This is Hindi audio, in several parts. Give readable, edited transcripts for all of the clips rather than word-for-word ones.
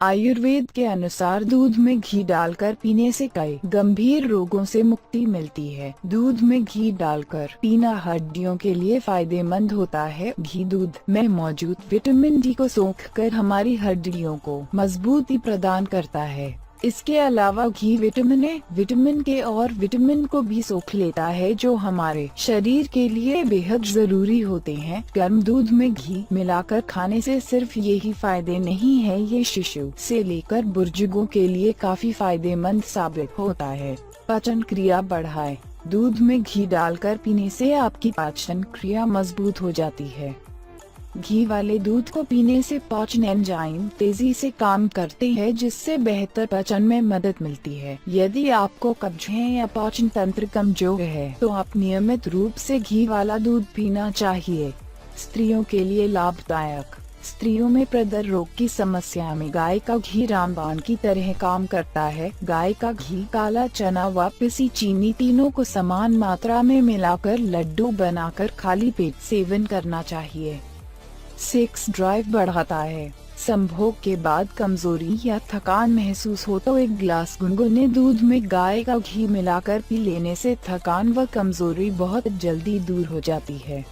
आयुर्वेद के अनुसार दूध में घी डालकर पीने से कई गंभीर रोगों से मुक्ति मिलती है। दूध में घी डालकर पीना हड्डियों के लिए फायदेमंद होता है। घी दूध में मौजूद विटामिन डी को सोखकर हमारी हड्डियों को मजबूती प्रदान करता है। इसके अलावा घी विटामिन ए, विटामिन के और विटामिन को भी सोख लेता है, जो हमारे शरीर के लिए बेहद जरूरी होते हैं। गर्म दूध में घी मिलाकर खाने से सिर्फ यही फायदे नहीं है, ये शिशु से लेकर बुजुर्गों के लिए काफी फायदेमंद साबित होता है। पाचन क्रिया बढ़ाए। दूध में घी डालकर पीने से आपकी पाचन क्रिया मजबूत हो जाती है। घी वाले दूध को पीने से पाचन एंजाइम तेजी से काम करते हैं, जिससे बेहतर पाचन में मदद मिलती है। यदि आपको कब्ज है या पाचन तंत्र कमजोर है, तो आप नियमित रूप से घी वाला दूध पीना चाहिए। स्त्रियों के लिए लाभदायक। स्त्रियों में प्रदर रोग की समस्या में गाय का घी रामबाण की तरह काम करता है। गाय का घी, काला चना व पिसी चीनी तीनों को समान मात्रा में मिलाकर लड्डू बनाकर खाली पेट सेवन करना चाहिए। सेक्स ड्राइव बढ़ाता है। संभोग के बाद कमजोरी या थकान महसूस हो तो एक गिलास गुनगुने दूध में गाय का घी मिलाकर पी लेने से थकान व कमजोरी बहुत जल्दी दूर हो जाती है।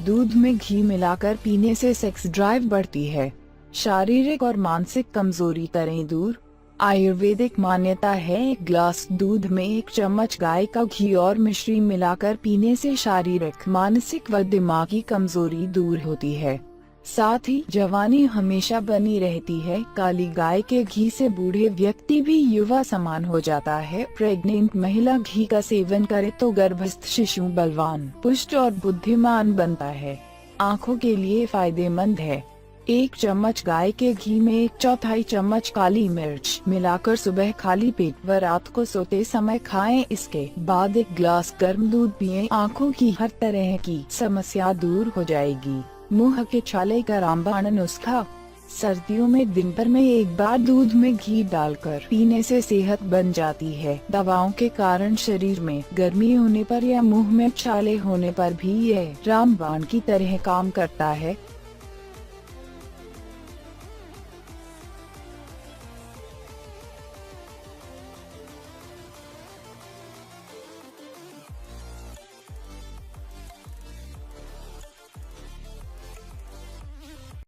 दूध में घी मिलाकर पीने से सेक्स ड्राइव बढ़ती है। शारीरिक और मानसिक कमजोरी करें दूर। आयुर्वेदिक मान्यता है, एक गिलास दूध में 1 चम्मच गाय का घी और मिश्री मिलाकर पीने से शारीरिक, मानसिक व दिमागी कमजोरी दूर होती है। साथ ही जवानी हमेशा बनी रहती है। काली गाय के घी से बूढ़े व्यक्ति भी युवा समान हो जाता है। प्रेग्नेंट महिला घी का सेवन करे तो गर्भस्थ शिशु बलवान, पुष्ट और बुद्धिमान बनता है। आँखों के लिए फायदेमंद है। 1 चम्मच गाय के घी में 1/4 चम्मच काली मिर्च मिलाकर सुबह खाली पेट व रात को सोते समय खाएं। इसके बाद 1 गिलास गर्म दूध पिएं। आँखों की हर तरह की समस्या दूर हो जाएगी। मुंह के छाले का रामबाण नुस्खा। सर्दियों में दिन भर में 1 बार दूध में घी डालकर पीने से सेहत बन जाती है। दवाओं के कारण शरीर में गर्मी होने पर या मुंह में छाले होने पर भी यह रामबाण की तरह काम करता है।